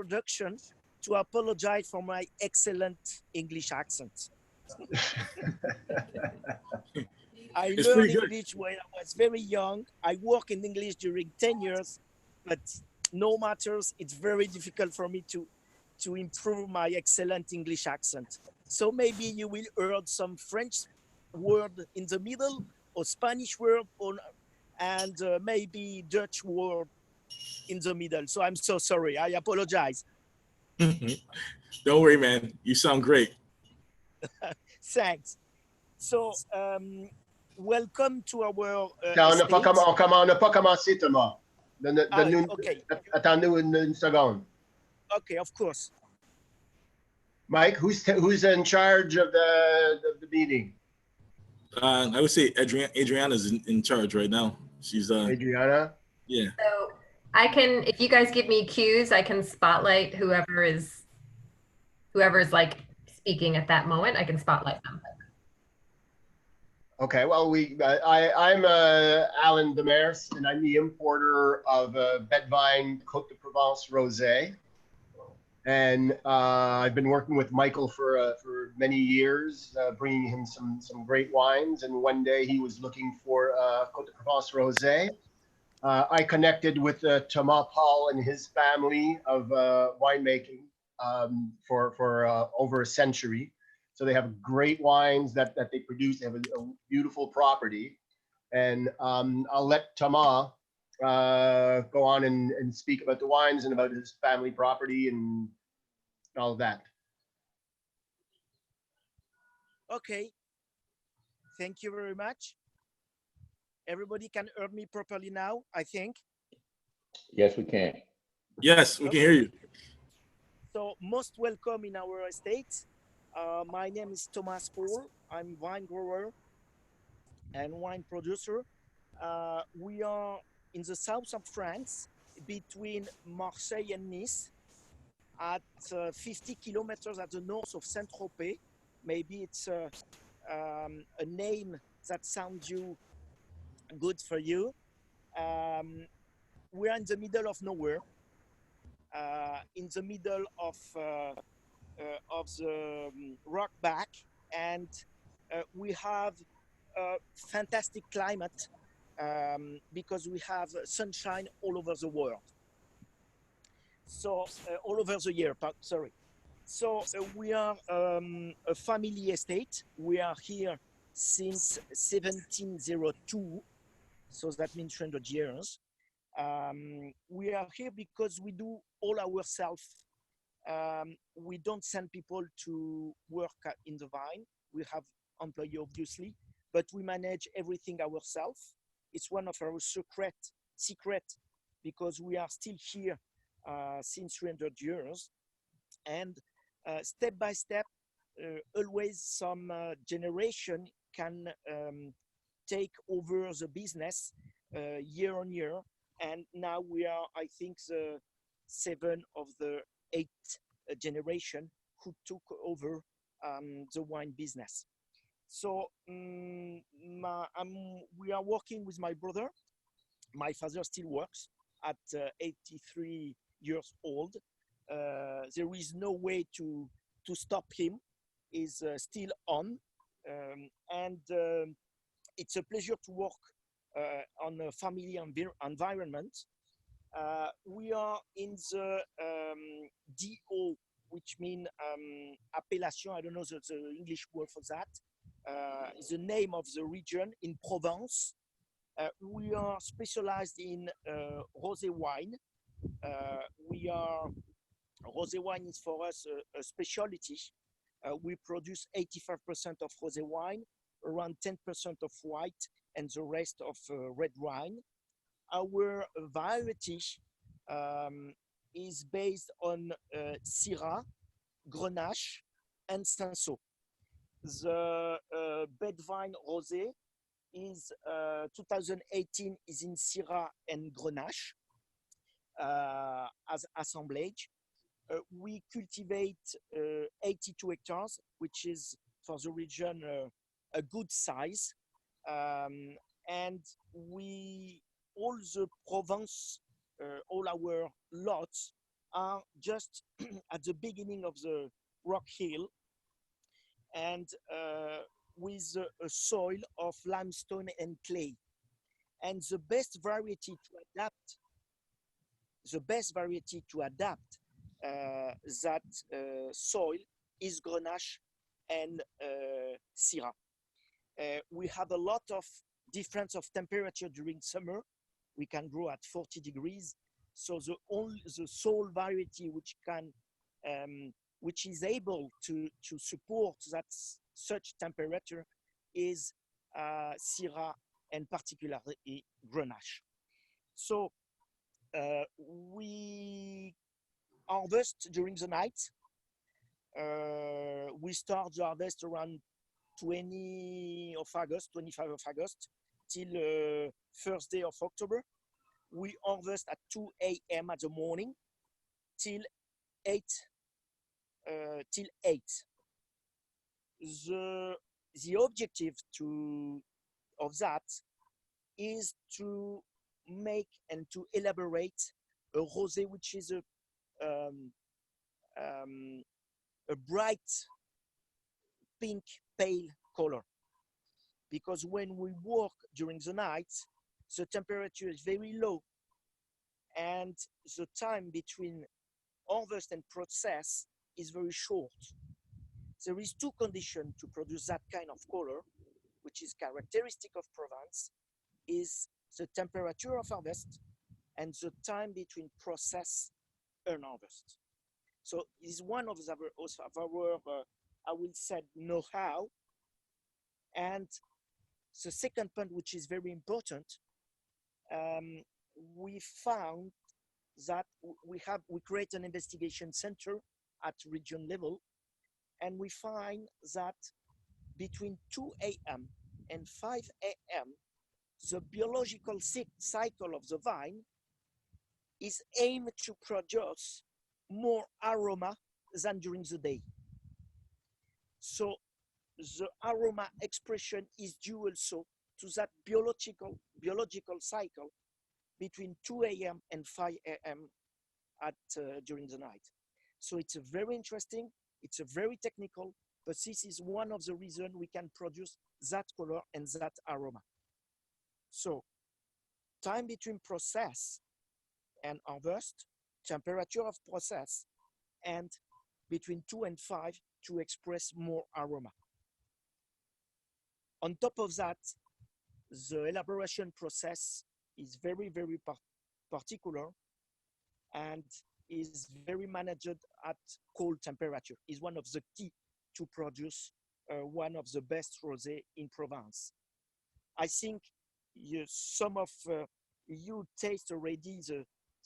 introduction to apologize for my excellent English accent. I It's learned pretty good. English when I was very young. I work in English during 10 years, but no matters, it's very difficult for me to improve my excellent English accent. So maybe you will hear some French word in the middle, or Spanish word, and maybe Dutch word in the middle. So I'm so sorry. I apologize. Don't worry, man. You sound great. Thanks. So welcome to our On n'a pas, estate. on n'a pas commencé, Thomas. Okay. Attends-nous une seconde. Okay, of course. Mike, who's in charge of the meeting? I would say Adriana's in charge right now. She's Adriana? Yeah. So I can, if you guys give me cues, I can spotlight whoever is like speaking at that moment. I can spotlight them. Okay, well, I'm Alan Demers, and I'm the importer of Bed-Vyne Côte de Provence Rosé. And I've been working with Michael for many years, bringing him some great wines. And one day he was looking for Côte de Provence Rosé. I connected with Thomas Paul and his family of winemaking for over a century. So they have great wines that they produce. They have a beautiful property. And I'll let Thomas go on and speak about the wines and about his family property and all of that. Okay. Thank you very much. Everybody can hear me properly now, I think. Yes, we can. Yes, we can hear you. So most welcome in our estate. My name is Thomas Paul. I'm wine grower and wine producer. We are in the south of France, between Marseille and Nice, at 50 kilometers at the north of Saint-Tropez. Maybe it's a name that sounds good for you. We are in the middle of nowhere, in the middle of the rock back, and we have a fantastic climate because we have sunshine all over the world. So all over the year, sorry. So we are a family estate. We are here since 1702, so that means 300 years. We are here because we do all ourselves. We don't send people to work in the vine. We have employees, obviously, but we manage everything ourselves. It's one of our secret because we are still here since 300 years. And step by step, always some generation can take over the business year on year. And now we are, I think, the 7 of the 8 generation who took over the wine business. So we are working with my brother. My father still works at 83 years old. There is no way to stop him. He's still on. And it's a pleasure to work on a family environment. We are in the DO, which means appellation, I don't know the English word for that, is the name of the region in Provence. We are specialized in rosé wine. Rosé wine is for us a specialty. We produce 85% of rosé wine, around 10% of white, and the rest of red wine. Our variety is based on Syrah, Grenache, and Cinsault. The Bed-Vyne Rosé is 2018 is in Syrah and Grenache as assemblage. We cultivate 82 hectares, which is for the region a good size. And all the Provence, all our lots are just at the beginning of the rock hill, and with a soil of limestone and clay. And the best variety to adapt that soil is Grenache and Syrah. We have a lot of difference of temperature during summer. We can grow at 40 degrees. So the sole variety which is able to support that such temperature is Syrah, and particularly Grenache. So we harvest during the night. We start the harvest around 25 of August till first day of October. We harvest at 2 a.m. at the morning till 8. The objective of that is to make and to elaborate a rosé which is a bright pink pale color, because when we work during the night, the temperature is very low, and the time between harvest and process is very short. There is two conditions to produce that kind of color, which is characteristic of Provence, is the temperature of harvest and the time between process and harvest. So it's one of our I will say, know-how. And the second point, which is very important, we found that we create an investigation center at region level, and we find that between 2 a.m. and 5 a.m., the biological cycle of the vine is aimed to produce more aroma than during the day. So the aroma expression is due also to that biological cycle between 2 a.m. and 5 a.m. during the night. So it's very interesting, it's a very technical, but this is one of the reasons we can produce that color and that aroma. So time between process and harvest, temperature of process, and between 2 and 5 to express more aroma. On top of that, the elaboration process is very, very particular and is very managed at cold temperature. Is one of the key to produce one of the best rosé in Provence. I think some of you taste already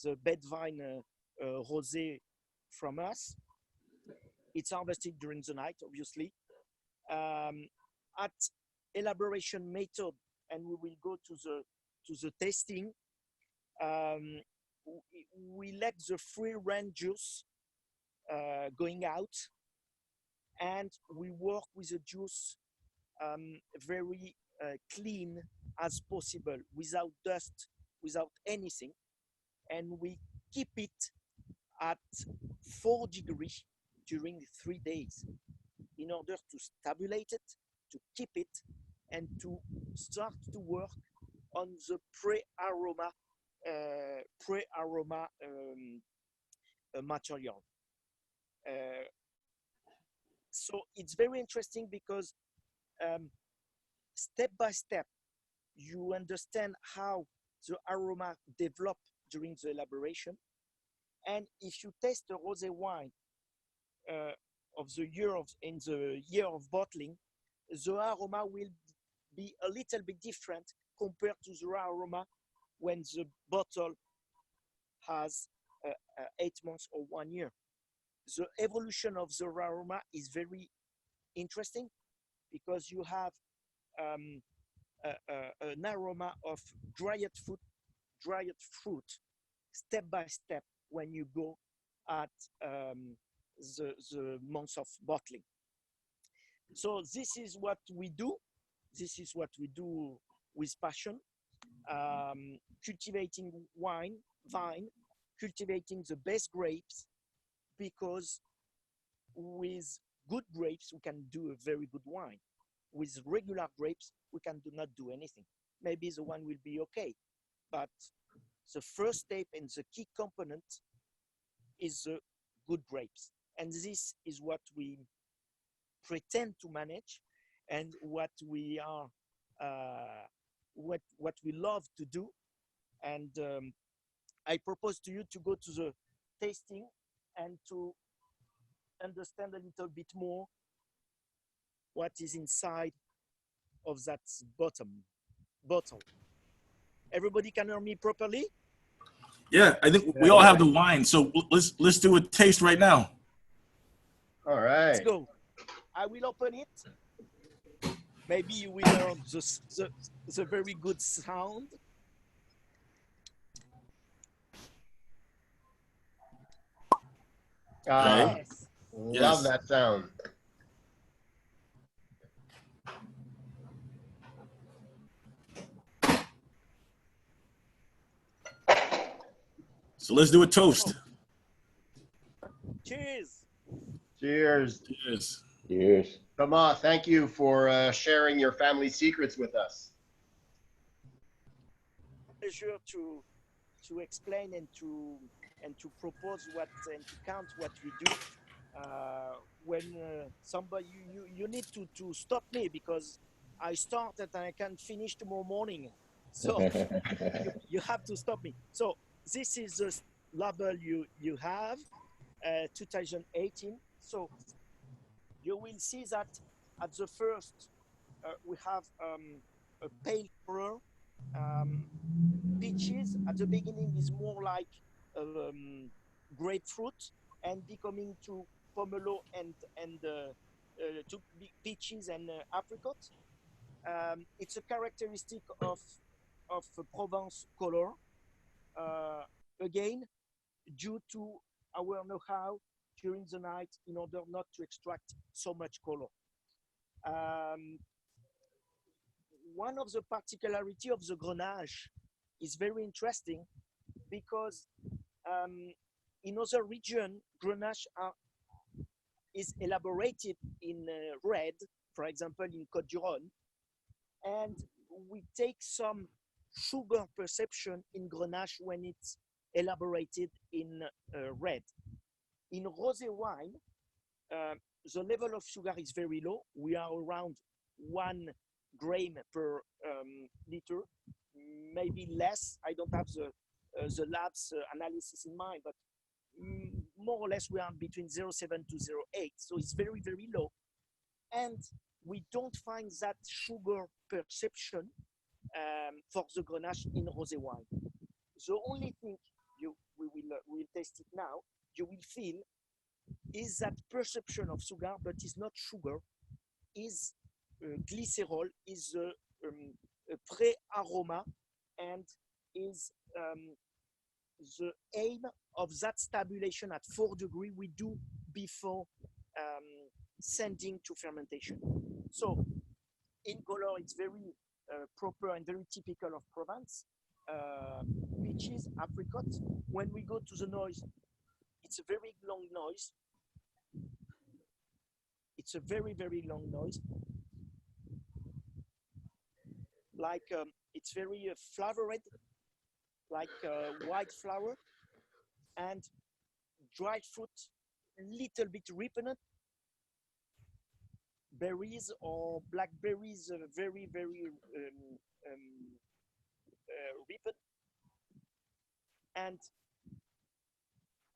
the Bed-Vyne rosé from us. It's harvested during the night, obviously. At elaboration method, and we will go to the tasting. We let the free range juice going out, and we work with the juice very clean as possible, without dust, without anything, and we keep it at 4 degrees during 3 days in order to stabilize it, to keep it, and to start to work on the pre-aroma material. So it's very interesting because step by step, you understand how the aroma develop during the elaboration. And if you taste a rosé wine in the year of bottling, the aroma will be a little bit different compared to the aroma when the bottle has 8 months or 1 year. The evolution of the aroma is very interesting because you have an aroma of dried fruit step by step when you go at the months of bottling. So this is what we do. This is what we do with passion, cultivating vine, cultivating the best grapes, because with good grapes, we can do a very good wine. With regular grapes, we can not do anything. Maybe the wine will be okay, but the first step and the key component is the good grapes. And this is what we pretend to manage, and what we are, what we love to do. And I propose to you to go to the tasting and to understand a little bit more what is inside of that bottle. Everybody can hear me properly? Yeah, I think we all have the wine, so let's do a taste right now. All right. Let's go. I will open it. Maybe you will hear the very good sound. Yes. Love that sound. So let's do a toast. Cheers. Cheers. Cheers. Cheers. Thomas, thank you for sharing your family secrets with us. Pleasure to explain and to propose what and to count what we do. When somebody you need to stop me, because I start and I can finish tomorrow morning. So you have to stop me. So this is the label you have, 2018. So you will see that at the first we have a pale color. Peaches at the beginning is more like grapefruit, and becoming to pomelo and to peaches and apricot. It's a characteristic of Provence color. Again, due to our know-how during the night, in order not to extract so much color. One of the particularity of the Grenache is very interesting, because in other region, Grenache is elaborated in red, for example, in Côte d'Ivoire, and we take some sugar perception in Grenache when it's elaborated in red. In rosé wine, the level of sugar is very low. We are around 1 gram per liter, maybe less. I don't have the lab's analysis in mind, but more or less we are between 0.7 to 0.8. So it's very, very low. And we don't find that sugar perception for the Grenache in rosé wine. The only thing we'll taste it now, you will feel is that perception of sugar, but it's not sugar, is glycerol, is a pre-aroma, and is the aim of that stabulation at 4 degrees we do before sending to fermentation. So in color, it's very proper and very typical of Provence. Peaches, apricot. When we go to the noise, it's a very long noise. It's a very, very long noise. Like it's very flavored, like white flour, and dried fruit, little bit ripened. Berries or blackberries, very, very ripened. And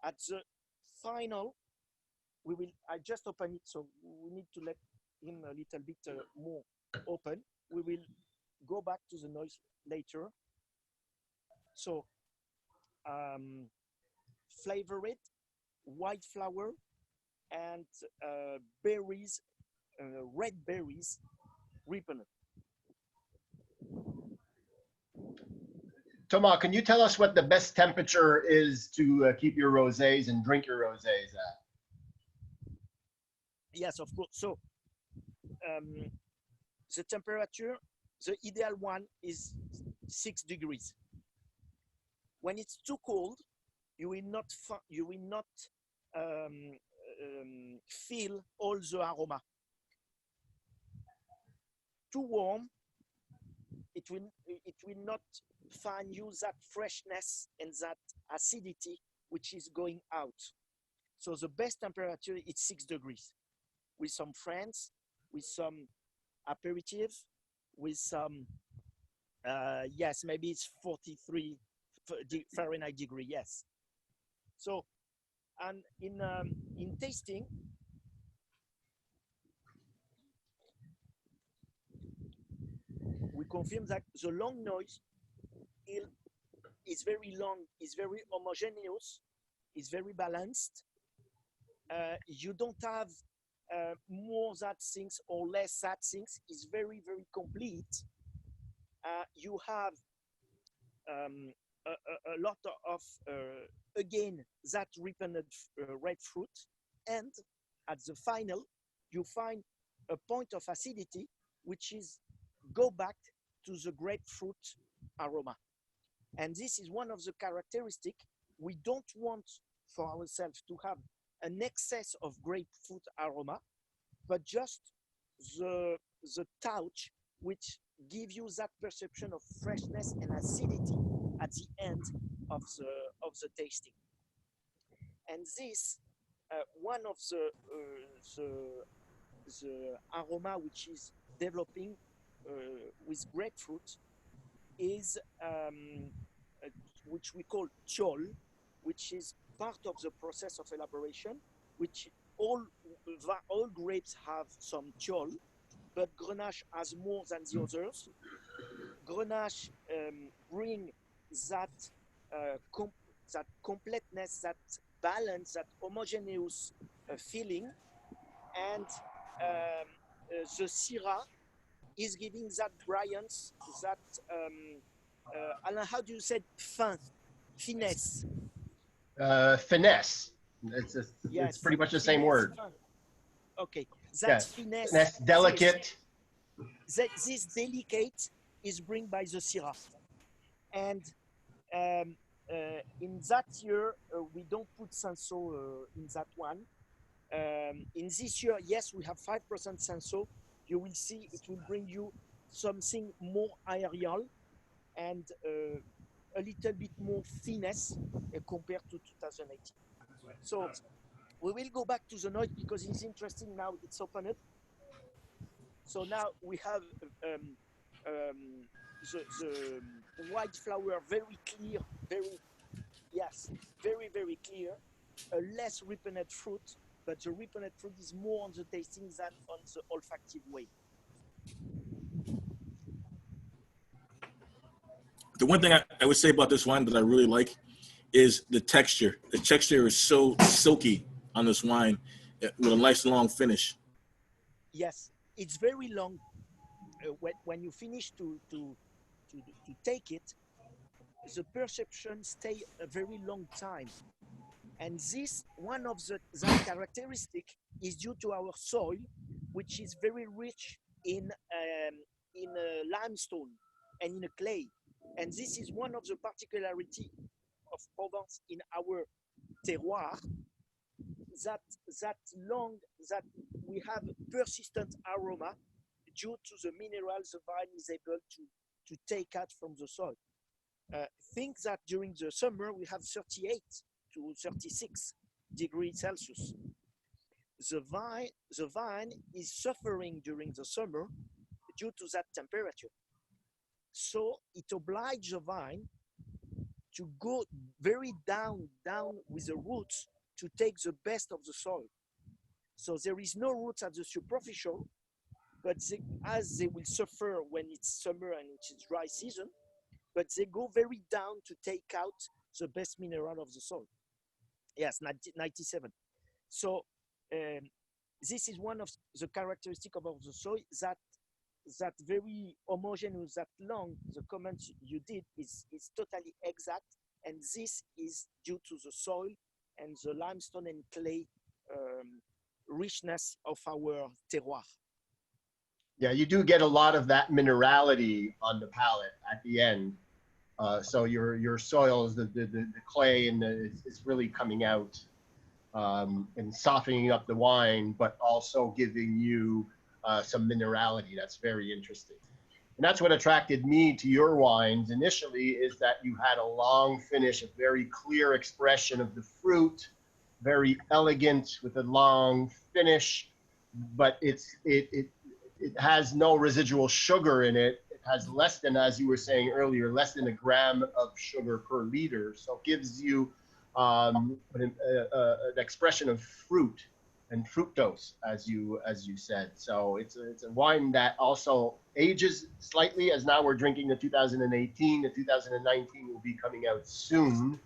at the final, I just open it, so we need to let him a little bit more open. We will go back to the noise later. So, flavored, white flour, and berries, red berries, ripened. Thomas, can you tell us what the best temperature is to keep your rosés and drink your rosés at? Yes, of course. So the temperature, the ideal one is 6 degrees. When it's too cold, you will not feel all the aroma. Too warm, it will not find you that freshness and that acidity which is going out. So the best temperature is 6 degrees. With some friends, with some aperitif, with some yes, maybe it's 43 Fahrenheit degree. Yes. So, and in tasting, we confirm that the long noise is very long, is very homogeneous, is very balanced. You don't have more that things or less that things. Is very, very complete. You have a lot of again that ripened red fruit, and at the final you find a point of acidity which is go back to the grapefruit aroma. And this is one of the characteristics. We don't want for ourselves to have an excess of grapefruit aroma, but just the touch which give you that perception of freshness and acidity at the end of the tasting. And this one of the aroma which is developing with grapefruit is which we call thiol, which is part of the process of elaboration, which all grapes have some thiol, but Grenache has more than the others. Grenache bring that that completeness, that balance, that homogeneous feeling, and the Syrah is giving that brilliance, that Alain, how do you say finesse? Finesse. Yes, it's pretty much the same finesse, word. Okay, that Yes. finesse, Finesse, delicate. This delicate is bring by the Syrah. And in that year, we don't put Cinsault in that one. In this year, yes, we have 5% Cinsault. You will see it will bring you something more aerial and a little bit more finesse compared to 2018. So we will go back to the noise because it's interesting now. It's opened. So now we have the white flower very clear, very clear. A less ripened fruit, but the ripened fruit is more on the tasting than on the olfactive way. The one thing I would say about this wine that I really like is the texture. The texture is so silky on this wine with a nice long finish. Yes, it's very long. When you finish to take it, the perception stay a very long time. And this, one of that characteristic is due to our soil, which is very rich in limestone and in a clay. And this is one of the particularity of Provence in our terroir, that we have persistent aroma due to the minerals the vine is able to take out from the soil. Think that during the summer we have 38 to 36 degrees Celsius. The vine is suffering during the summer due to that temperature. So it obliges the vine to go very down with the roots to take the best of the soil. So there is no roots at the superficial, but as they will suffer when it's summer and it's dry season, but they go very down to take out the best mineral of the soil. Yes, 97. So this is one of the characteristics of the soil, that very homogeneous, that long, the comment you did is totally exact, and this is due to the soil and the limestone and clay richness of our terroir. Yeah, you do get a lot of that minerality on the palate at the end. So your soils, the clay and is really coming out and softening up the wine, but also giving you some minerality. That's very interesting. And that's what attracted me to your wines initially, is that you had a long finish, a very clear expression of the fruit, very elegant with a long finish, but it has no residual sugar in it. It has less than, as you were saying earlier, less than a gram of sugar per liter. So it gives you an expression of fruit and fructose, as you said. So it's a wine that also ages slightly, as now we're drinking the 2018. The 2019 will be coming out soon.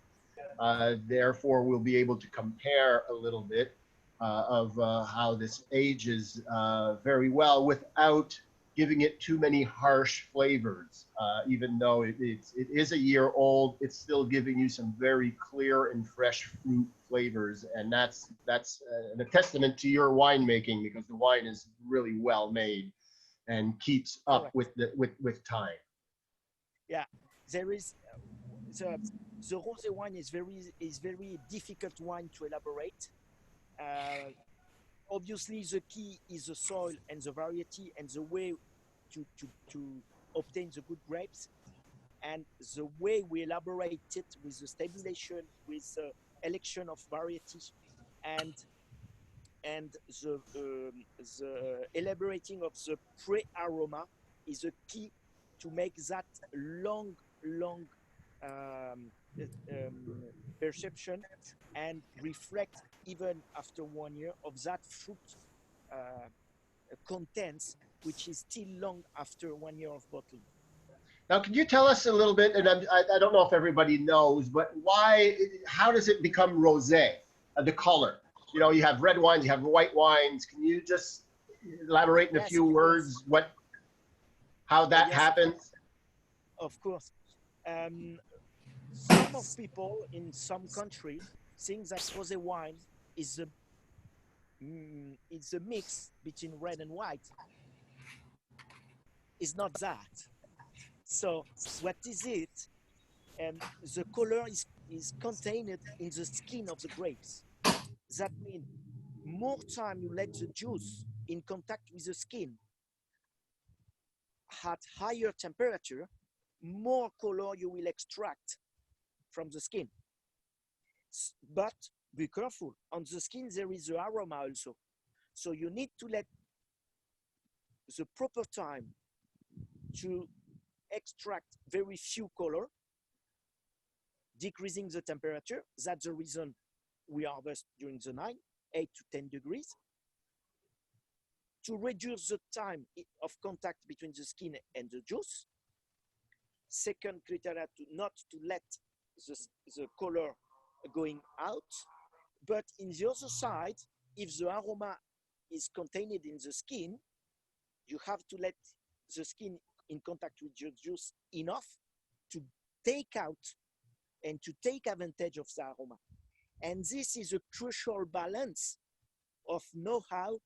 Therefore, we'll be able to compare a little bit of how this ages very well without giving it too many harsh flavors. Even though it is a year old, it's still giving you some very clear and fresh fruit flavors, and that's a testament to your winemaking, because the wine is really well made and keeps up with time. Yeah, there is the rosé wine is very difficult wine to elaborate. Obviously, the key is the soil and the variety and the way to obtain the good grapes, and the way we elaborate it with the stabilization, with the election of variety, and the elaborating of the pre-aroma is the key to make that long perception and reflect even after 1 year of that fruit contents, which is still long after 1 year of bottling. Now, could you tell us a little bit, and I don't know if everybody knows, but how does it become rosé, the color? You know, you have red wines, you have white wines. Can you just elaborate in a few words how that happens? Of course. Some of people in some countries think that rosé wine is a mix between red and white. It's not that. So what is it? The color is contained in the skin of the grapes. That means more time you let the juice in contact with the skin at higher temperature, more color you will extract from the skin. But be careful, on the skin there is the aroma also. So you need to let the proper time to extract very few color, decreasing the temperature. That's the reason we harvest during the night, 8 to 10 degrees, to reduce the time of contact between the skin and the juice. Second criteria, not to let the color going out, but in the other side, if the aroma is contained in the skin, you have to let the skin in contact with your juice enough to take out and to take advantage of the aroma. And this is a crucial balance of know-how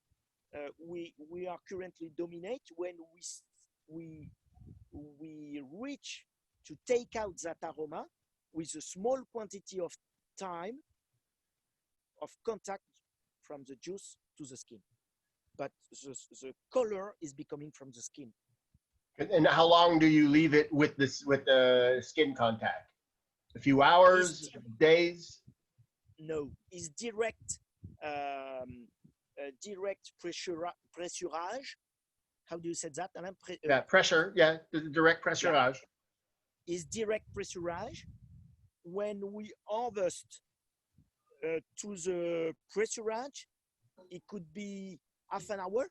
we are currently dominate when we reach to take out that aroma with a small quantity of time of contact from the juice to the skin. But the color is becoming from the skin. And how long do you leave it with the skin contact? A few hours, days? No, it's direct pressurage. How do you say that, Alain? Yeah, pressure. Yeah, the direct pressurage. Yeah. Is direct pressurage. When we harvest to the pressurage, it could be half an hour.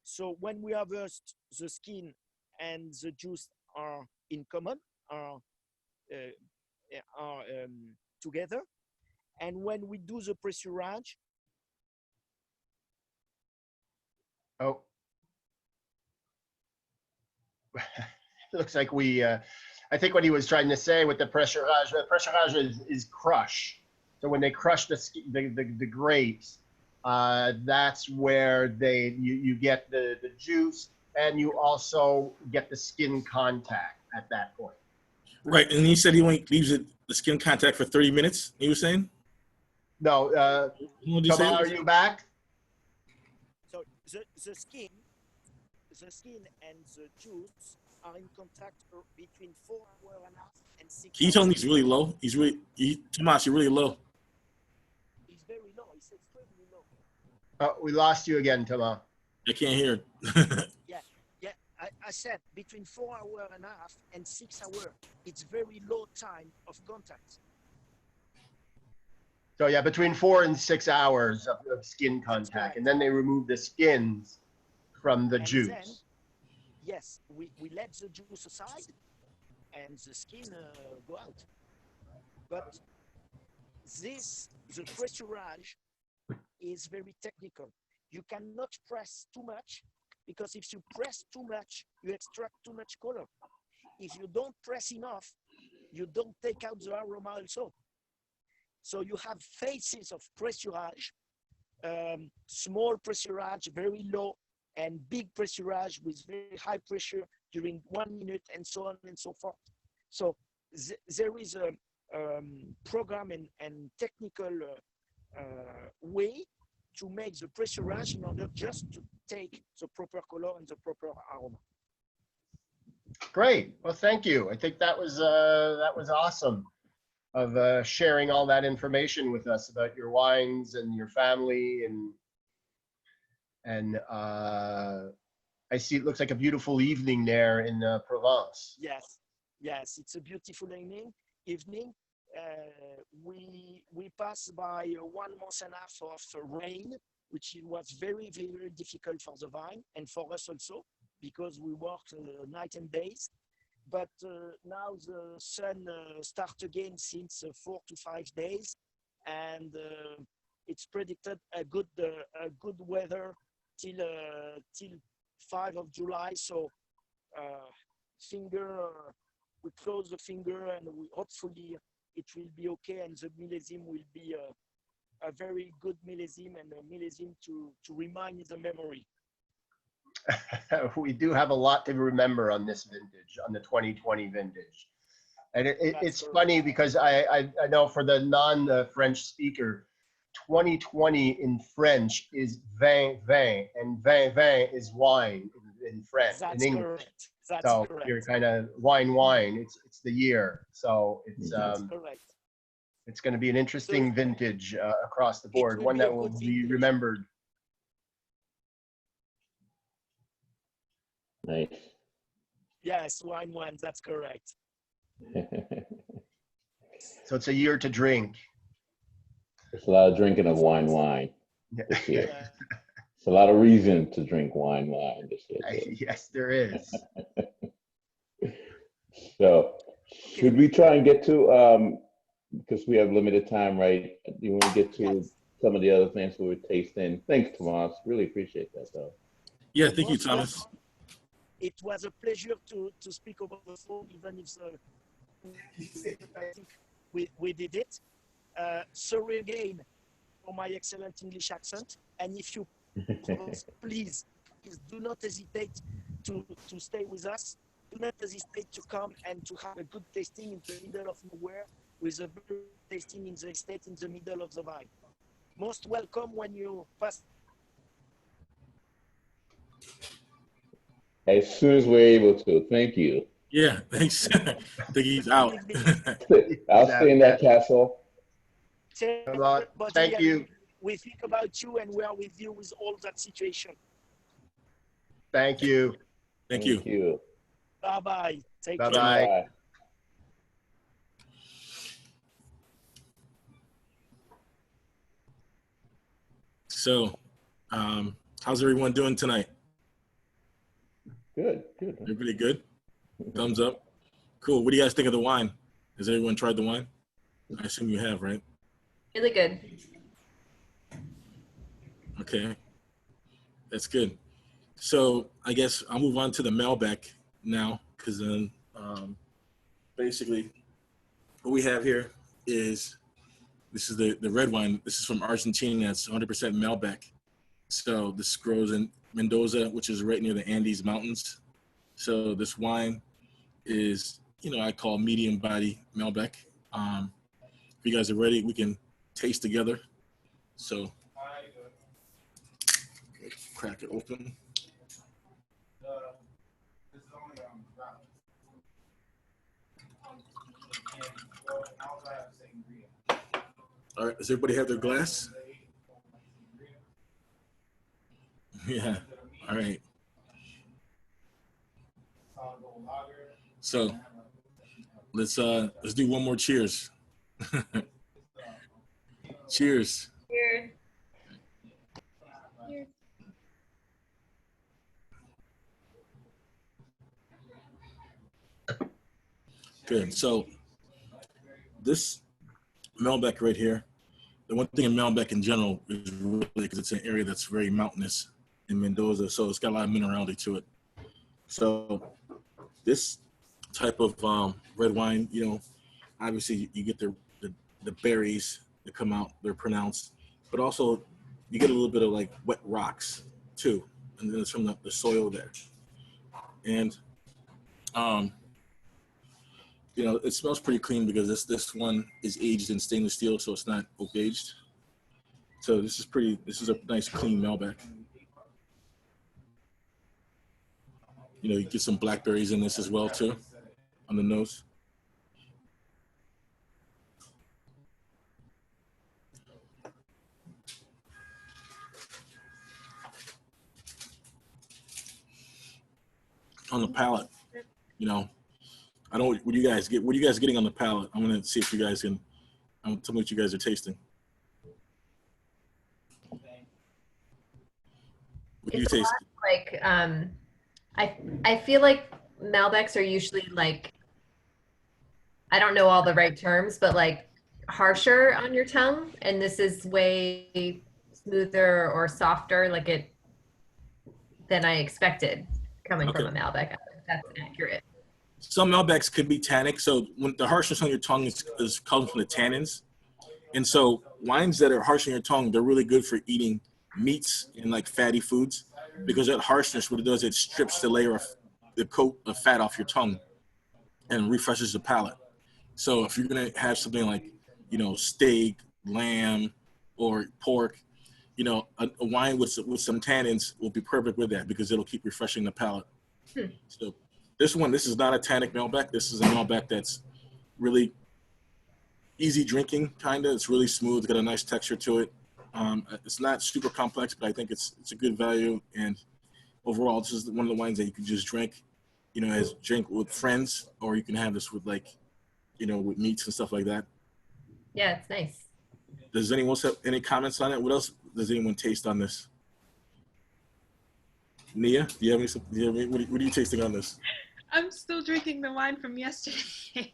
So when we harvest, the skin and the juice are in common, are together. And when we do the pressurage, it looks like I think what he was trying to say with the pressurage is crush. So when they crush the grapes, that's where you get the juice, and you also get the skin contact at that point. Right, and he said he only leaves the skin contact for 30 minutes. He was saying. No, What did you Tama, say? are you back? So the skin and the juice are in contact for between 4.5 hours and 6 Can you tell him hours. he's really low? Tomas, you're really low. It's very low. It's extremely low. We lost you again, Tama. I can't hear. Yeah. I said between 4.5 hours and 6 hours. It's very low time of contact. So yeah, between 4 and 6 hours of skin contact, and then they remove the skins from the And juice. then, yes, we let the juice aside and the skin go out. But the pressurage is very technical. You cannot press too much, because if you press too much, you extract too much color. If you don't press enough, you don't take out the aroma also. So you have phases of pressurage, small pressurage, very low, and big pressurage with very high pressure during 1 minute, and so on and so forth. So there is a program and technical way to make the pressurage in order just to take the proper color and the proper aroma. Great. Well, thank you. I think that was awesome of sharing all that information with us about your wines and your family, and I see it looks like a beautiful evening there in Provence. Yes, it's a beautiful evening. We passed by 1 month and a half of rain, which was very, very difficult for the vine and for us also, because we worked night and days. But now the sun starts again since 4 to 5 days, and it's predicted a good weather till 5 of July. So we close the finger, and we hopefully it will be okay, and the millésime will be a very good millésime, and a millésime to remind the memory. We do have a lot to remember on this vintage, on the 2020 vintage. And it's funny because I know for the non-French speaker, 2020 in French is vin, and vin is wine in French, That's in English. correct. That's so correct. you're kind of wine. It's the year. So it's correct. It's going to be an interesting vintage across the board, will one be that a will good be vintage. remembered. Nice. Yes, wine, that's correct. So it's a year to drink. There's a lot of drinking of wine this year. Yeah. It's a lot of reason to drink wine this year. Yes, there is. So should we try and get to, because we have limited time, right? Do you want to get to some of the other things we were tasting? Thanks, Tomas. Really appreciate that, though. Yeah, thank you, Thomas. It was a pleasure to speak over the phone, even if I think we did it. Sorry again for my excellent English accent. And if you please do not hesitate to stay with us. Do not hesitate to come and to have a good tasting in the middle of nowhere, with a good tasting in the estate in the middle of the vine. Most welcome when you pass. As soon as we're able to. Thank you. Yeah, thanks. I think he's out. I'll stay in that castle. Thank you. We think about you, and we are with you with all that situation. Thank you. Thank you. Bye-bye. Take Bye-bye. care. Bye. So, how's everyone doing tonight? Good. Everybody good? Thumbs up. Cool. What do you guys think of the wine? Has everyone tried the wine? I assume you have, right? Really good. Okay. That's good. So I guess I'll move on to the Malbec now, because then basically what we have here is, this is the red wine. This is from Argentina. It's 100% Malbec. So this grows in Mendoza, which is right near the Andes Mountains. So this wine is I call medium body Malbec. If you guys are ready, we can taste together. So, crack it open. All right, does everybody have their glass? Yeah, all right. So let's do one more cheers. Cheers. Cheers. Cheers. Good. So this Malbec right here, the one thing in Malbec in general is really because it's an area that's very mountainous in Mendoza, so it's got a lot of minerality to it. So this type of red wine, obviously you get the berries that come out, they're pronounced, but also you get a little bit of like wet rocks too, and then it's from the soil there. And it smells pretty clean because this one is aged in stainless steel, so it's not oak aged. So this is a nice clean Malbec. You get some blackberries in this as well too, on the nose. On the palate, I don't. What do you guys get? What are you guys getting on the palate? I'm gonna see if you guys can. Tell me what you guys are tasting. What do you taste? Like I feel like Malbecs are usually like, I don't know all the right terms, but like harsher on your tongue, and this is way smoother or softer than I expected coming from a Malbec. I think that's accurate. Some Malbecs could be tannic, so when the harshness on your tongue comes from the tannins, and so wines that are harsh on your tongue, they're really good for eating meats and like fatty foods, because that harshness, what it does, it strips the layer of the coat of fat off your tongue and refreshes the palate. So if you're gonna have something like, steak, lamb, or pork, a wine with some tannins will be perfect with that because it'll keep refreshing the palate. So this is not a tannic Malbec. This is a Malbec that's really easy drinking, kind of. It's really smooth. It's got a nice texture to it. It's not super complex, but I think it's a good value. And overall, this is one of the wines that you can just drink, as drink with friends, or you can have this with with meats and stuff like that. Yeah, it's nice. Does anyone else have any comments on it? What else does anyone taste on this? Nia, do you have any? What are you tasting on this? I'm still drinking the wine from yesterday.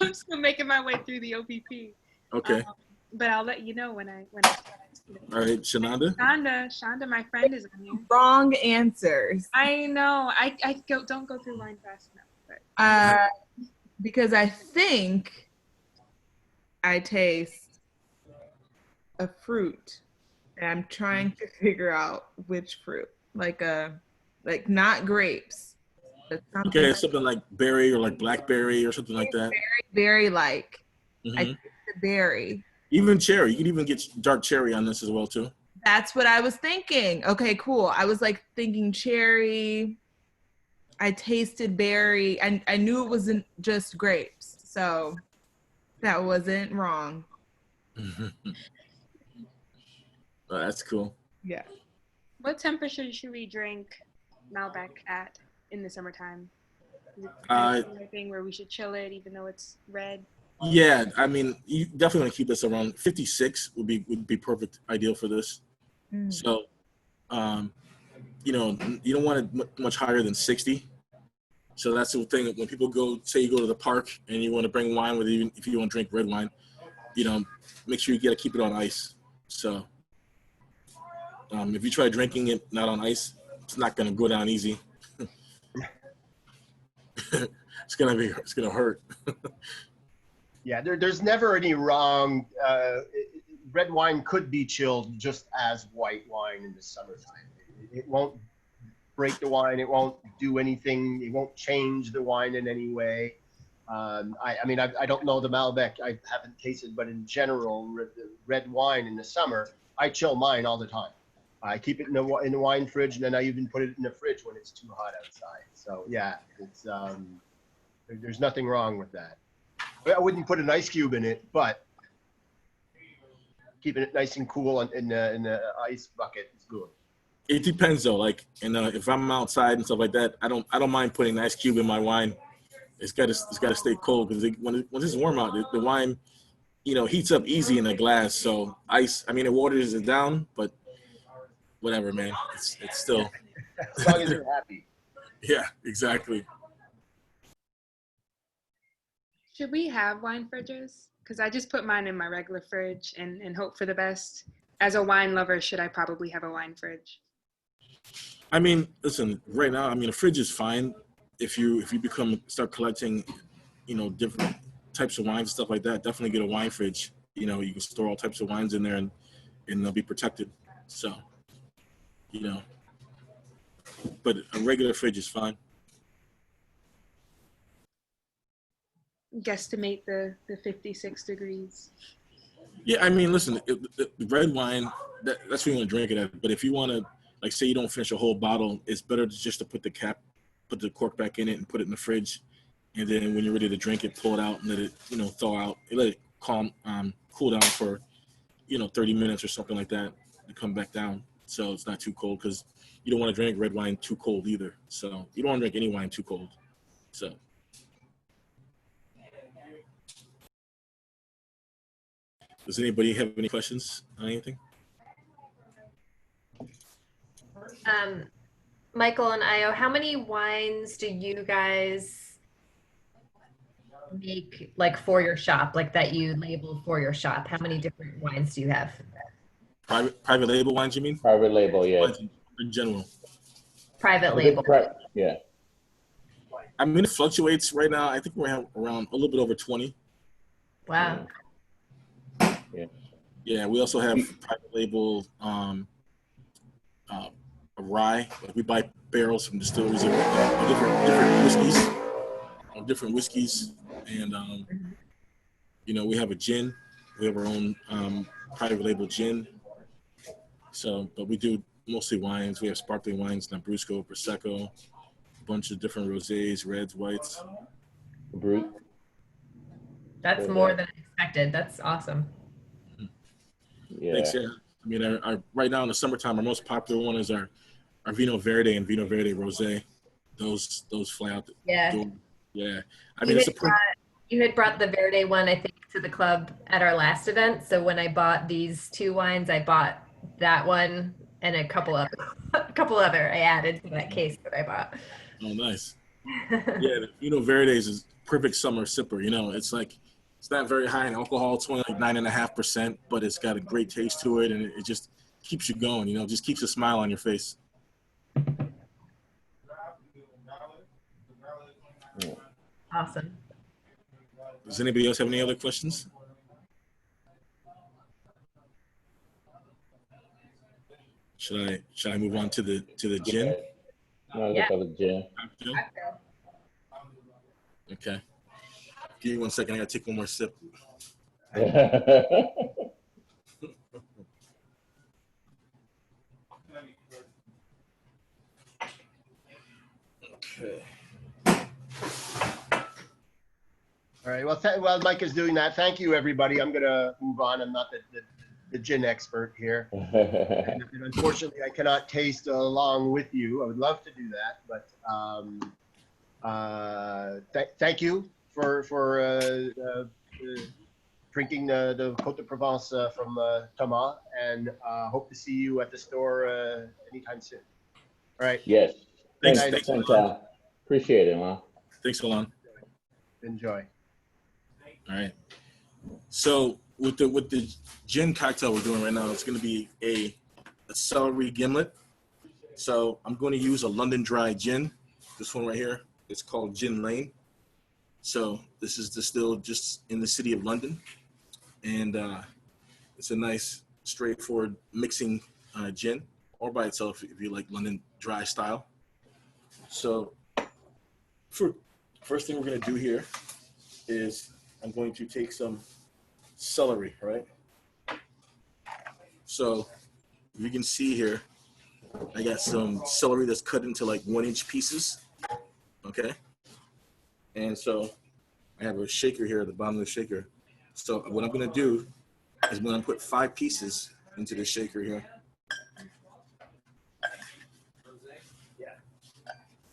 I'm still making my way through the OPP. Okay. But I'll let you know when I All right, Shananda. Shonda, my friend is on here. Wrong answers. I know. I don't go through wine fast enough. But. Because I think I taste a fruit, and I'm trying to figure out which fruit. Like not grapes. But something something like berry or like blackberry or something like that. Berry like. Mm-hmm. I taste the berry. Even cherry. You can even get dark cherry on this as well too. That's what I was thinking. Okay, cool. I was like thinking cherry. I tasted berry, and I knew it wasn't just grapes, so that wasn't wrong. Oh, that's cool. Yeah. What temperature should we drink Malbec at in the summertime? Is it a thing where we should chill it even though it's red? Yeah, I mean, you definitely want to keep this around 56 would be perfect, ideal for this. So, you don't want it much higher than 60. So that's the thing. When people you go to the park and you want to bring wine with you, if you want to drink red wine, make sure you got to keep it on ice. So, if you try drinking it not on ice, it's not going to go down easy. It's gonna hurt. Yeah, there's never any wrong. Red wine could be chilled just as white wine in the summertime. It won't break the wine. It won't do anything. It won't change the wine in any way. I mean, I don't know the Malbec. I haven't tasted, but in general, red wine in the summer, I chill mine all the time. I keep it in the wine fridge, and then I even put it in the fridge when it's too hot outside. So yeah, it's there's nothing wrong with that. I wouldn't put an ice cube in it, but keeping it nice and cool in the ice bucket is good. It depends though. Like, if I'm outside and stuff like that, I don't mind putting an ice cube in my wine. It's gotta stay cold because when it's warm out, the wine, heats up easy in a glass. So ice, I mean, it waters it down, but whatever, man. It's still. As long as you're happy. Yeah, exactly. Should we have wine fridges? Because I just put mine in my regular fridge and hope for the best. As a wine lover, should I probably have a wine fridge? I mean, listen, right now, I mean, a fridge is fine. If you start collecting, different types of wines and stuff like that, definitely get a wine fridge. You can store all types of wines in there and they'll be protected. So, but a regular fridge is fine. Guesstimate the 56 degrees. Yeah, I mean, listen, the red wine, that's when you want to drink it at. But if you want to, like, say you don't finish a whole bottle, it's better just to put the cork back in it and put it in the fridge. And then when you're ready to drink it, pull it out and let it, thaw out. Let it cool down for, 30 minutes or something like that and come back down. So it's not too cold because you don't want to drink red wine too cold either. So you don't want to drink any wine too cold. So. Does anybody have any questions on anything? Michael and Io, how many wines do you guys make, like, for your shop, like that you label for your shop? How many different wines do you have? Private label wines, you mean? Private label, yeah. In general. Private label. Yeah. I mean, it fluctuates right now. I think we're around a little bit over 20. Wow. Yeah, we also have private label rye. Like, we buy barrels from distilleries of different whiskeys, and we have a gin. We have our own private label gin. So, but we do mostly wines. We have sparkling wines, Lambrusco, Prosecco, a bunch of different rosés, reds, whites. Brut. That's more than I expected. That's awesome. Yeah. Thanks, yeah. I mean, our right now in the summertime, our most popular one is our Vino Verde and Vino Verde Rosé. Those fly out. Yeah. Yeah. I mean, you had brought the Verde one, I think, to the club at our last event. So when I bought these two wines, I bought that one and a couple other I added to that case that I bought. Oh, nice. Yeah, the Vino Verde is a perfect summer sipper. It's like, it's not very high in alcohol. It's only like 9.5%, but it's got a great taste to it, and it just keeps you going. Just keeps a smile on your face. Awesome. Does anybody else have any other questions? Should I move on to the gin? No, yeah. The gin. Okay. Give me 1 second. I gotta take one more sip. Okay. All right. Well, while Mike is doing that, thank you, everybody. I'm gonna move on. I'm not the gin expert here. And unfortunately, I cannot taste along with you. I would love to do that, but thank you for drinking the Côte de Provence from Thomas, and hope to see you at the store anytime soon. All right. Yes. Thanks, Al. Appreciate it, man. Thanks, Alon. Enjoy. All right. So with the gin cocktail we're doing right now, it's going to be a celery gimlet. So I'm going to use a London dry gin. This one right here. It's called Gin Lane. So this is distilled just in the city of London, and it's a nice, straightforward mixing gin, or by itself if you like London dry style. So first thing we're going to do here is I'm going to take some celery, right? So you can see here, I got some celery that's cut into like 1-inch pieces, okay? And so I have a shaker here at the bottom of the shaker. So what I'm going to do is I'm going to put 5 pieces into the shaker here.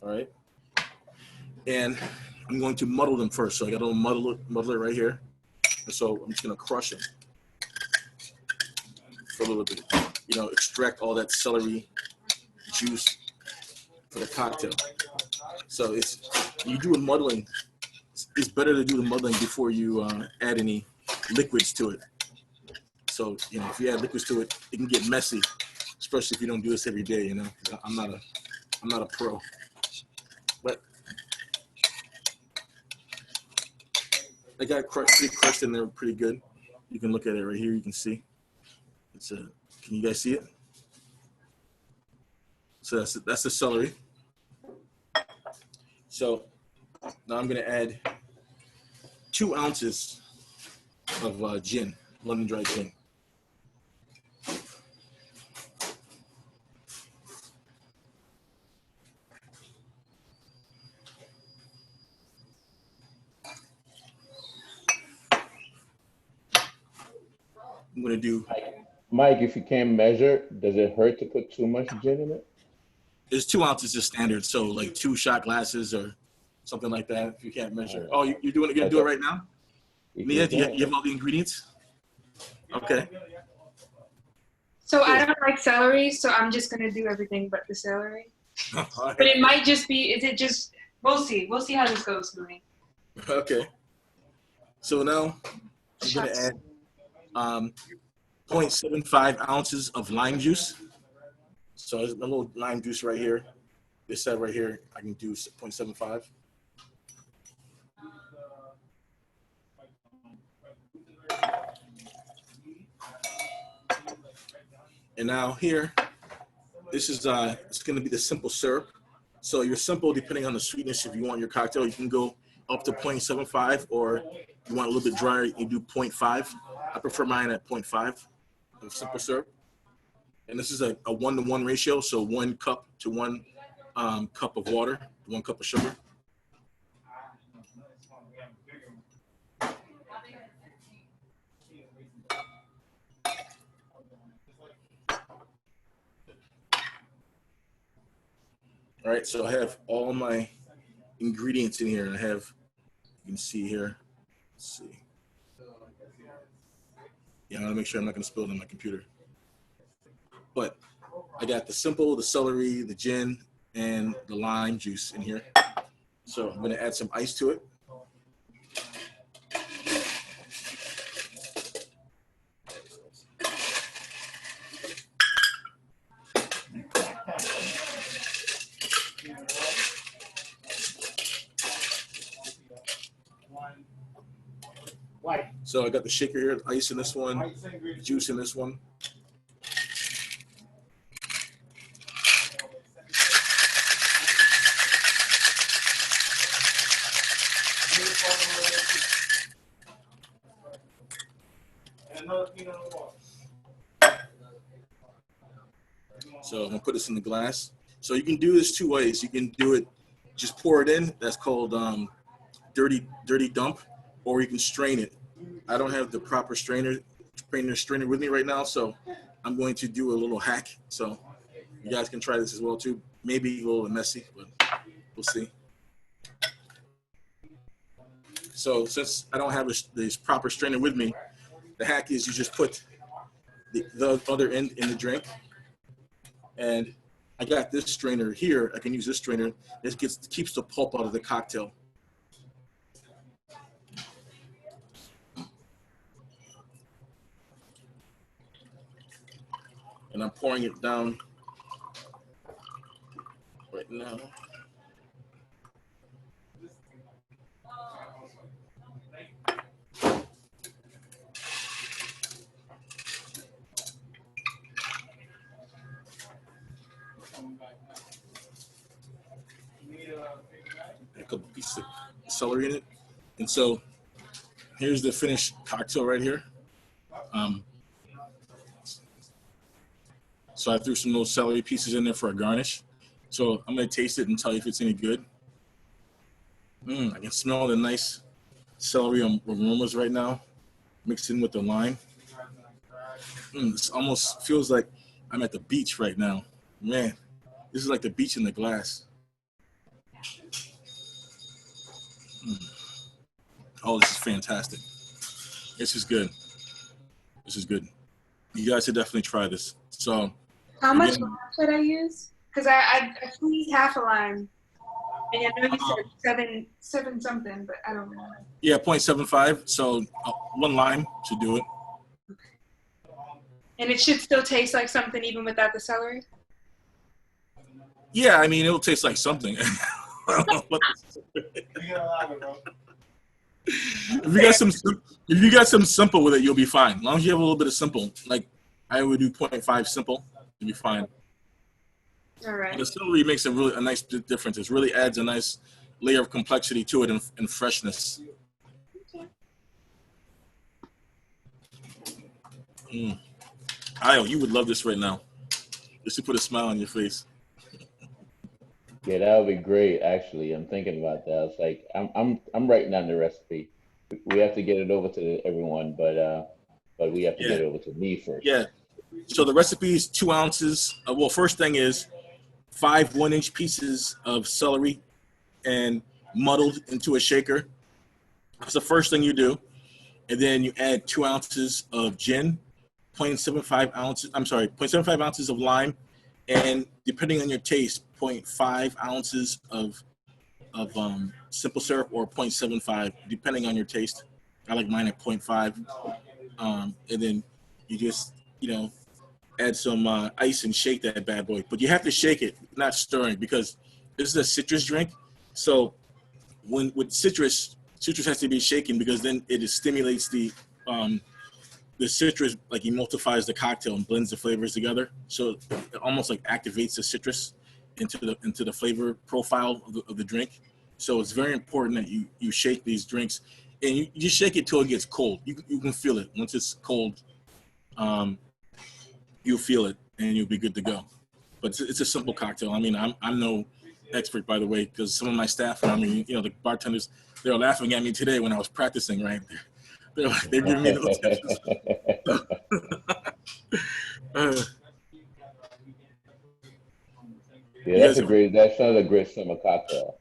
All right. And I'm going to muddle them first. So I got a little muddler right here. And so I'm just going to crush them for a little bit, you know, extract all that celery juice for the cocktail. So you do a muddling. It's better to do the muddling before you add any liquids to it. So, you know, if you add liquids to it, it can get messy, especially if you don't do this every day, you know. I'm not a pro. But I got pretty crushed in there pretty good. You can look at it right here, you can see. Can you guys see it? So that's the celery. So now I'm gonna add 2 ounces of gin, lemon dry gin. I'm gonna do. Mike, if you can't measure, does it hurt to put too much gin in it? There's 2 ounces is standard, so like 2 shot glasses or something like that. If you can't measure. Oh, you're doing it. You're gonna do it right now. Mia, do you have all the ingredients? Okay. So I don't like celery, so I'm just gonna do everything but the celery. Right. But it might just be. Is it just? We'll see. We'll see how this goes for me. Okay. So now I'm gonna add 0.75 ounces of lime juice. So there's a little lime juice right here. This side right here, I can do 0.75. And now here, this is it's going to be the simple syrup. So your simple, depending on the sweetness, if you want your cocktail, you can go up to 0.75, or you want a little bit drier, you do 0.5. I prefer mine at 0.5 of simple syrup. And this is a 1-to-1 ratio, so 1 cup to 1 cup of water, 1 cup of sugar. All right, so I have all my ingredients in here. I have, you can see here, let's see. Yeah, I want to make sure I'm not going to spill it on my computer. But I got the simple, the celery, the gin, and the lime juice in here. So I'm going to add some ice to it. So I got the shaker here, ice in this one, juice in this one. So I'm gonna put this in the glass. So you can do this 2 ways. You can do it, just pour it in. That's called dirty dump, or you can strain it. I don't have the proper strainer with me right now, so I'm going to do a little hack. So you guys can try this as well too. Maybe a little messy, but we'll see. So since I don't have this proper strainer with me, the hack is you just put the other end in the drink. And I got this strainer here. I can use this strainer. It keeps the pulp out of the cocktail. And I'm pouring it down right now. celery in it. And so here's the finished cocktail right here. So I threw some little celery pieces in there for a garnish. So I'm gonna taste it and tell you if it's any good. I can smell the nice celery aromas right now, mixed in with the lime. This almost feels like I'm at the beach right now. Man, this is like the beach in the glass. Oh, this is fantastic. This is good. This is good. You guys should definitely try this. So, how much lime should I use? Because I squeezed half a lime, and I know you said seven something, but I don't know. Yeah, 0.75. So 1 lime should do it. And it should still taste like something even without the celery? Yeah, I mean, it'll taste like something. If you got some simple with it, you'll be fine. As long as you have a little bit of simple, like I would do 0.5 simple, you'll be fine. All right. The celery makes a nice difference. It really adds a nice layer of complexity to it and freshness. Io, you would love this right now. Just to put a smile on your face. Yeah, that would be great. Actually, I'm thinking about that. It's like I'm writing down the recipe. We have to get it over to everyone, but we have to get it over to me first. Yeah. So the recipe is 2 ounces. Well, first thing is 5 1-inch pieces of celery and muddled into a shaker. That's the first thing you do, and then you add 2 ounces of gin, 0.75 ounces of lime, and depending on your taste, 0.5 ounces of simple syrup or 0.75, depending on your taste. I like mine at 0.5. And then you just, add some ice and shake that bad boy. But you have to shake it, not stirring, because this is a citrus drink. So with citrus has to be shaken because then it stimulates the citrus, like emulsifies the cocktail and blends the flavors together. So it almost like activates the citrus into the flavor profile of the drink. So it's very important that you shake these drinks, and you just shake it till it gets cold. You can feel it once it's cold. You'll feel it and you'll be good to go. But it's a simple cocktail. I mean, I'm no expert, by the way, because some of my staff, the bartenders, they were laughing at me today when I was practicing. Right, they're giving me little tips. Yeah, that sounds a great summer cocktail.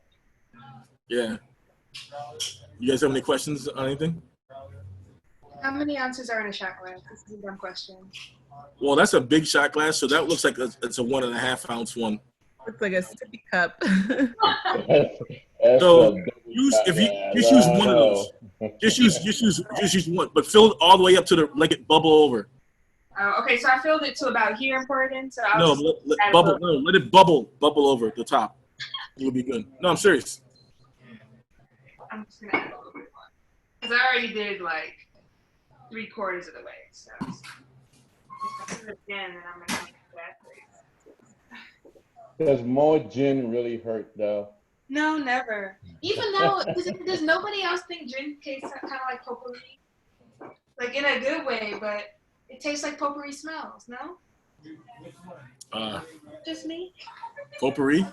Yeah. You guys have any questions on anything? How many ounces are in a shot glass? This is a dumb question. Well, that's a big shot glass, so that looks like it's a 1.5 ounce one. Looks like a sippy cup. So use one of those. Just use one, but fill it all the way up to let it bubble over. Okay, so I filled it to about here and poured it in. So let it bubble over the top. You'll be good. No, I'm serious. I'm just gonna add a little bit more because I already did like 3/4 of the way. So if I do it again, then I'm gonna make that. Does more gin really hurt though? No, never. Even though does nobody else think gin tastes kind of like potpourri? Like in a good way, but it tastes like potpourri smells. No. Just me. Potpourri.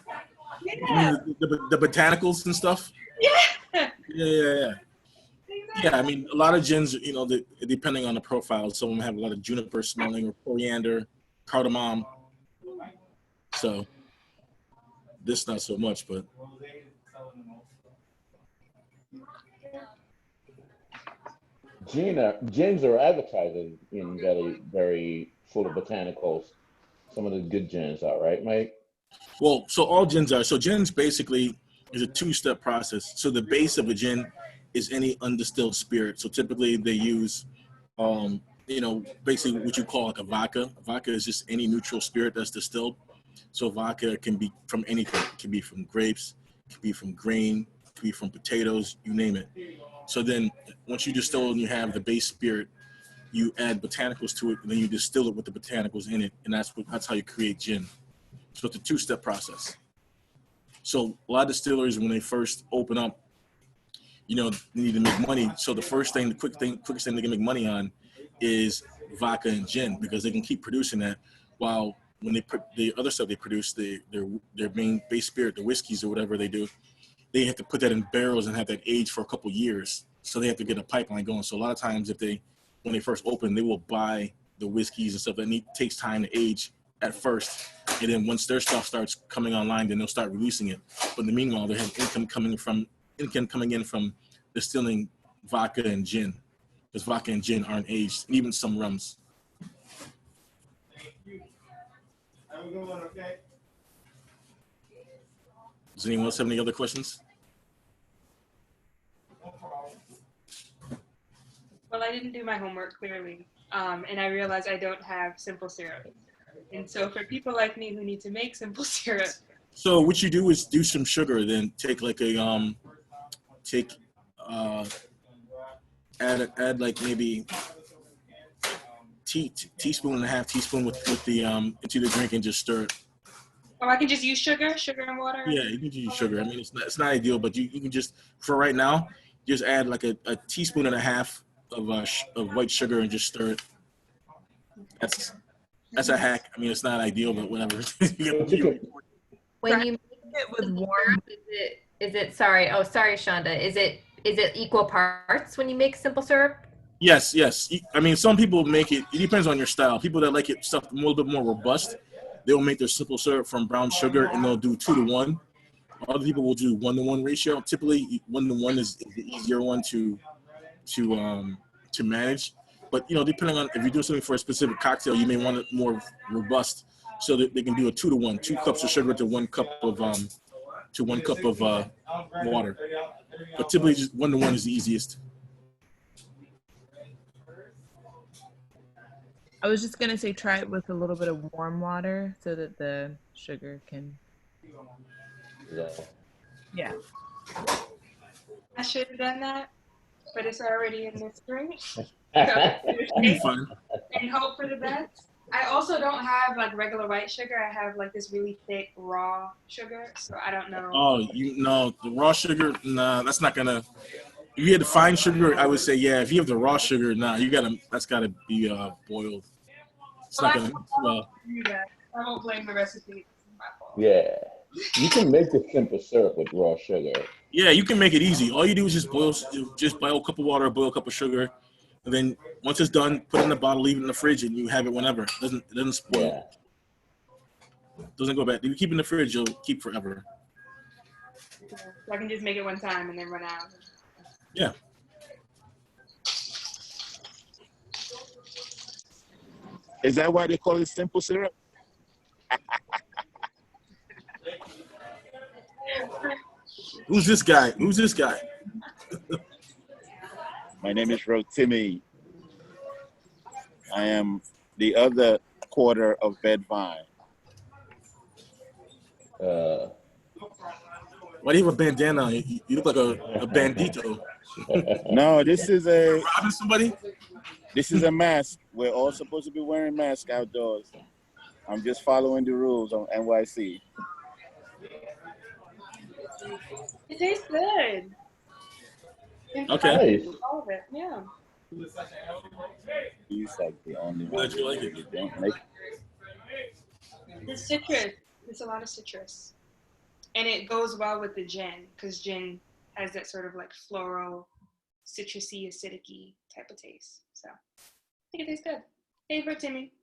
Yeah. The botanicals and stuff. Yeah. Yeah. Yeah, I mean, a lot of gins, depending on the profile, some of them have a lot of juniper smelling or coriander, cardamom. So this not so much, but gins are advertised as very, very full of botanicals. Some of the good gins are, right, Mike? Well, so all gins are. So gins basically is a 2-step process. So the base of a gin is any undistilled spirit. So typically they use, basically what you call like a vodka. Vodka is just any neutral spirit that's distilled. So vodka can be from anything. It can be from grapes, it can be from grain, it can be from potatoes, you name it. So then once you distill and you have the base spirit, you add botanicals to it, and then you distill it with the botanicals in it, and that's how you create gin. So it's a 2-step process. So a lot of distilleries, when they first open up, you know, they need to make money. So the quickest thing they can make money on is vodka and gin, because they can keep producing that, while when they put the other stuff they produce, their main base spirit, the whiskeys or whatever they do, they have to put that in barrels and have that age for a couple years. So they have to get a pipeline going. So a lot of times when they first open, they will buy the whiskeys and stuff that takes time to age at first. And then once their stuff starts coming online, then they'll start releasing it. But in the meanwhile, they have income coming in from distilling vodka and gin, because vodka and gin aren't aged, and even some rums. Does anyone else have any other questions? Well, I didn't do my homework clearly, and I realized I don't have simple syrup. And so for people like me who need to make simple syrup. So what you do is do some sugar, then take like add like maybe teaspoon and a half teaspoon with the into the drink and just stir it. Oh, I can just use sugar and water? Yeah, you can use sugar. I mean, it's not ideal, but you can just, for right now, just add like a teaspoon and a half of white sugar and just stir it. That's a hack. I mean, it's not ideal, but whatever. When you make it with warm, is it sorry, Shonda, is it equal parts when you make simple syrup? Yes. I mean, some people make it depends on your style. People that like it stuff a little bit more robust, they'll make their simple syrup from brown sugar and they'll do 2-to-1. Other people will do 1-to-1 ratio. Typically, 1-to-1 is the easier one to manage. But you know, depending on if you're doing something for a specific cocktail, you may want it more robust, so that they can do a 2-to-1, 2 cups of sugar to 1 cup of water. But typically, just 1-to-1 is the easiest. I was just gonna say try it with a little bit of warm water so that the sugar can. Yeah. I should have done that, but it's already in this drink. It'll be fun. And hope for the best. I also don't have like regular white sugar. I have like this really thick raw sugar, so I don't know. Oh, the raw sugar, nah, that's not gonna. If you had the fine sugar, I would say yeah. If you have the raw sugar, nah, that's gotta be boiled. It's not gonna. Well, I won't blame the recipe. It's my fault. Yeah, you can make the simple syrup with raw sugar. yeah, you can make it easy. All you do is just boil a cup of water, boil a cup of sugar, and then once it's done, put it in the bottle, leave it in the fridge, and you have it whenever. It doesn't spoil. Yeah. It doesn't go bad. If you keep it in the fridge, you'll keep forever. So I can just make it one time and then run out. Yeah. Is that why they call it simple syrup? Who's this guy? My name is Rotimi. I am the other quarter of Bed-Vyne. Why do you have a bandana on? You look like a bandito. No, this is Robbing somebody? This is a mask. We're all supposed to be wearing masks outdoors. I'm just following the rules on NYC. It tastes good. Okay. All of it, yeah. He's like the only one Glad you like it. that don't make. The citrus. It's a lot of citrus. And it goes well with the gin, because gin has that sort of like floral, citrusy, acidic-y type of taste. So I think it tastes good. Favorite, Timmy?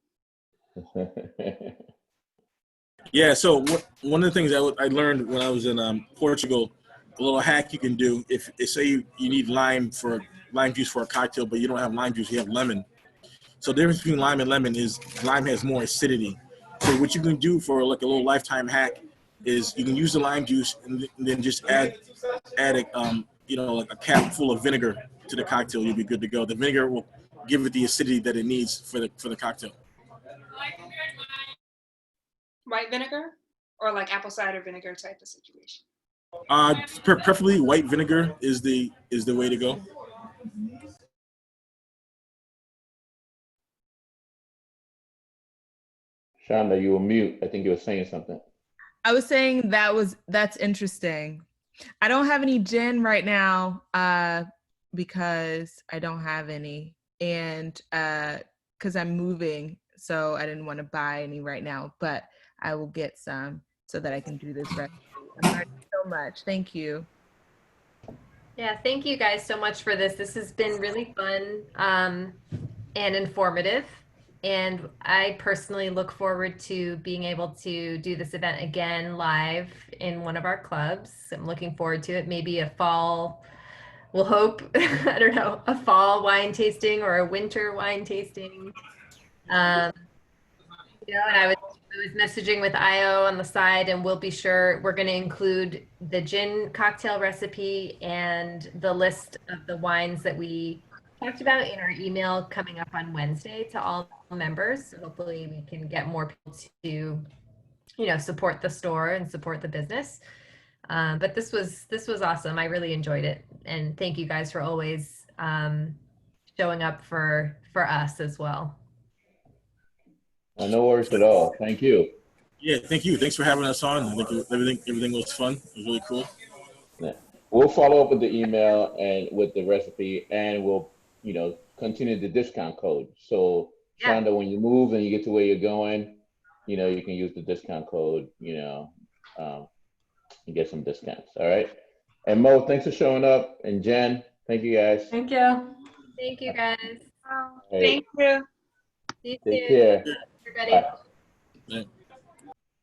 Yeah, so one of the things I learned when I was in Portugal, a little hack you can do, if say you need lime juice for a cocktail, but you don't have lime juice, you have lemon. So the difference between lime and lemon is lime has more acidity. So what you can do for like a little lifetime hack is you can use the lime juice and then just add like a cap full of vinegar to the cocktail. You'll be good to go. The vinegar will give it the acidity that it needs for the cocktail. White vinegar or like apple cider vinegar type of situation? Preferably white vinegar is the way to go. Shonda, you were mute. I think you were saying something. I was saying that's interesting. I don't have any gin right now because I don't have any, and because I'm moving, so I didn't want to buy any right now, but I will get some so that I can do this recipe. I'm learning so much. Thank you. Yeah, thank you guys so much for this. This has been really fun and informative. And I personally look forward to being able to do this event again live in one of our clubs. I'm looking forward to it. Maybe a fall, we'll hope, I don't know, a fall wine tasting or a winter wine tasting. You know, and I was messaging with Io on the side, and we'll be sure we're going to include the gin cocktail recipe and the list of the wines that we talked about in our email coming up on Wednesday to all members. So hopefully we can get more people to, you know, support the store and support the business. But this was awesome. I really enjoyed it, and thank you guys for always showing up for us as well. No worries at all. Thank you. Yeah, thank you. Thanks for having us on. I think everything was fun. It was really cool. Yeah. We'll follow up with the email and with the recipe, and we'll, you know, continue the discount code. So, Yeah. Shonda, when you move and you get to where you're going, you know, you can use the discount code, you know, and get some discounts. All right. And Mo, thanks for showing up. And Jen, thank you guys. Thank you. Thank you guys. Hey, Thank you. See you take soon, care. everybody. Bye. Yeah.